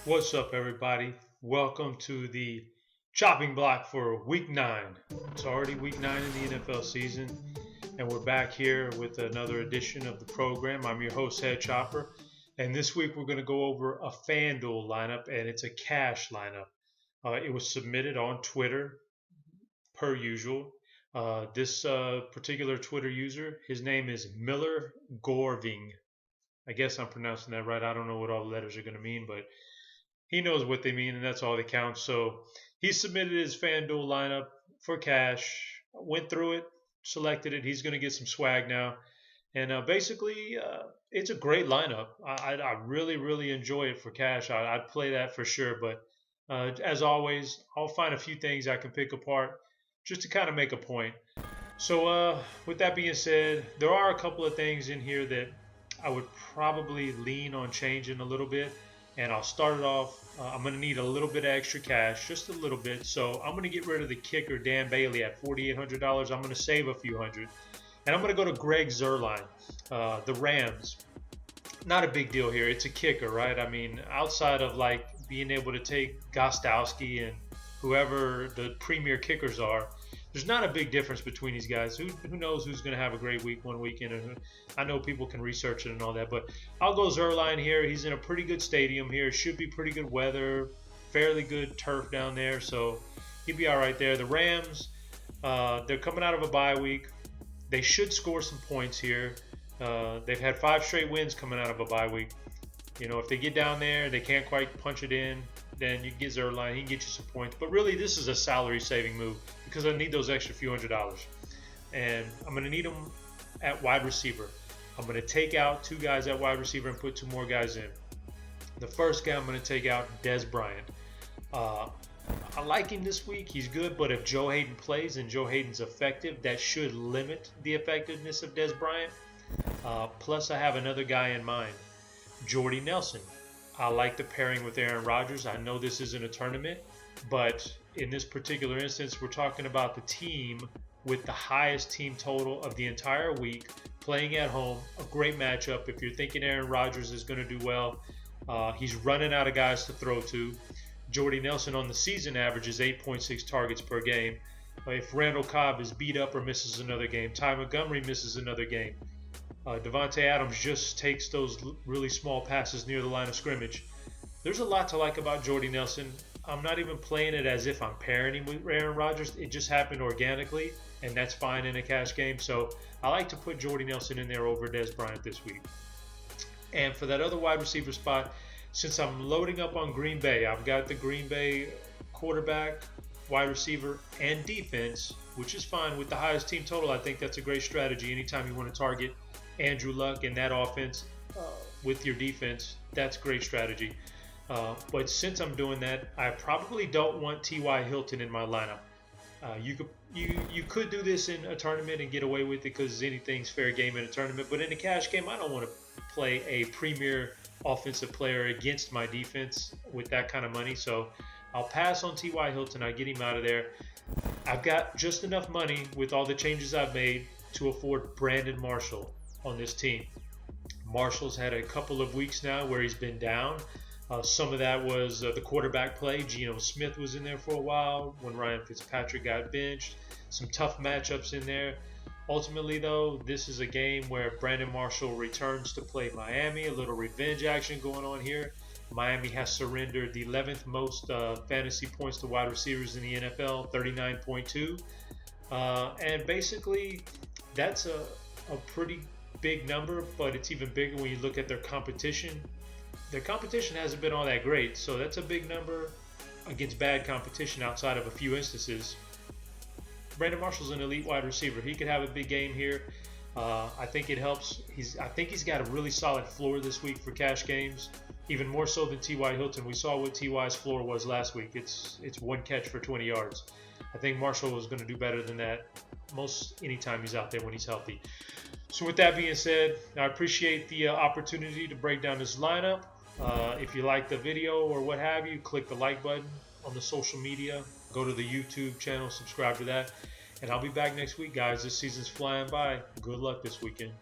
What's up, everybody? Welcome to the chopping block for week 9. It's already week 9 in the NFL season, and we're back here with another edition of the program. I'm your host, Head Chopper, and this week we're going to go over a FanDuel lineup, and it's a cash lineup. It was submitted on Twitter, per usual. This particular Twitter user, his name is Miller Gorving. I guess I'm pronouncing that right. I don't know what all the letters are going to mean, but he knows what they mean, and that's all that counts. So he submitted his FanDuel lineup for cash, went through it, selected it. He's going to get some swag now. And basically, it's a great lineup. I really, really enjoy it for cash. I'd play that for sure. But as always, I'll find a few things I can pick apart just to kind of make a point. So, with that being said, there are a couple of things in here that I would probably lean on changing a little bit. And I'll start it off. I'm going to need a little bit of extra cash, just a little bit. So I'm going to get rid of the kicker, Dan Bailey, at $4,800. I'm going to save a few hundred. And I'm going to go to Greg Zuerlein, the Rams. Not a big deal here. It's a kicker, right? I mean, outside of like being able to take Gostowski and whoever the premier kickers are, there's not a big difference between these guys. Who knows who's going to have a great week one weekend? And I know people can research it and all that, but I'll go Zuerlein here. He's in a pretty good stadium here. Should be pretty good weather, fairly good turf down there, so he'd be all right there. The Rams, they're coming out of a bye week. They should score some points here. They've had 5 straight wins coming out of a bye week. You know, if they get down there, they can't quite punch it in, then you get Zuerlein. He can get you some points. But really, this is a salary-saving move because I need those extra few $100s. And I'm going to need them at wide receiver. I'm going to take out 2 guys at wide receiver and put 2 more guys in. The first guy I'm going to take out, Dez Bryant. I like him this week. He's good, but if Joe Hayden plays and Joe Hayden's effective, that should limit the effectiveness of Dez Bryant. Plus, I have another guy in mind, Jordy Nelson. I like the pairing with Aaron Rodgers. I know this isn't a tournament, but in this particular instance, we're talking about the team with the highest team total of the entire week, playing at home. A great matchup. If you're thinking Aaron Rodgers is going to do well, he's running out of guys to throw to. Jordy Nelson on the season averages 8.6 targets per game. If Randall Cobb is beat up or misses another game, Ty Montgomery misses another game, Davante Adams just takes those really small passes near the line of scrimmage. There's a lot to like about Jordy Nelson. I'm not even playing it as if I'm pairing him with Aaron Rodgers. It just happened organically, and that's fine in a cash game. So I like to put Jordy Nelson in there over Dez Bryant this week. And for that other wide receiver spot, since I'm loading up on Green Bay, I've got the Green Bay quarterback, wide receiver, and defense, which is fine with the highest team total. I think that's a great strategy. Anytime you want to target Andrew Luck and that offense with your defense, that's great strategy. But since I'm doing that, I probably don't want T.Y. Hilton in my lineup. You could do this in a tournament and get away with it because anything's fair game in a tournament. But in a cash game, I don't want to play a premier offensive player against my defense with that kind of money. So I'll pass on T.Y. Hilton. I get him out of there. I've got just enough money with all the changes I've made to afford Brandon Marshall on this team. Marshall's had a couple of weeks now where he's been down. Some of that was the quarterback play. Geno Smith was in there for a while when Ryan Fitzpatrick got benched. Some tough matchups in there. Ultimately, though, this is a game where Brandon Marshall returns to play Miami. A little revenge action going on here. Miami has surrendered the 11th most fantasy points to wide receivers in the NFL, 39.2. And basically, that's a pretty big number, but it's even bigger when you look at their competition. Their competition hasn't been all that great, so that's a big number against bad competition outside of a few instances. Brandon Marshall's an elite wide receiver. He could have a big game here. I think it helps. I think he's got a really solid floor this week for cash games, even more so than T.Y. Hilton. We saw what T.Y.'s floor was last week. It's 1 catch for 20 yards. I think Marshall is going to do better than that most anytime he's out there when he's healthy. So with that being said, I appreciate the opportunity to break down this lineup. If you like the video or what have you, click the like button on the social media. Go to the YouTube channel, subscribe to that. And I'll be back next week, guys. This season's flying by. Good luck this weekend.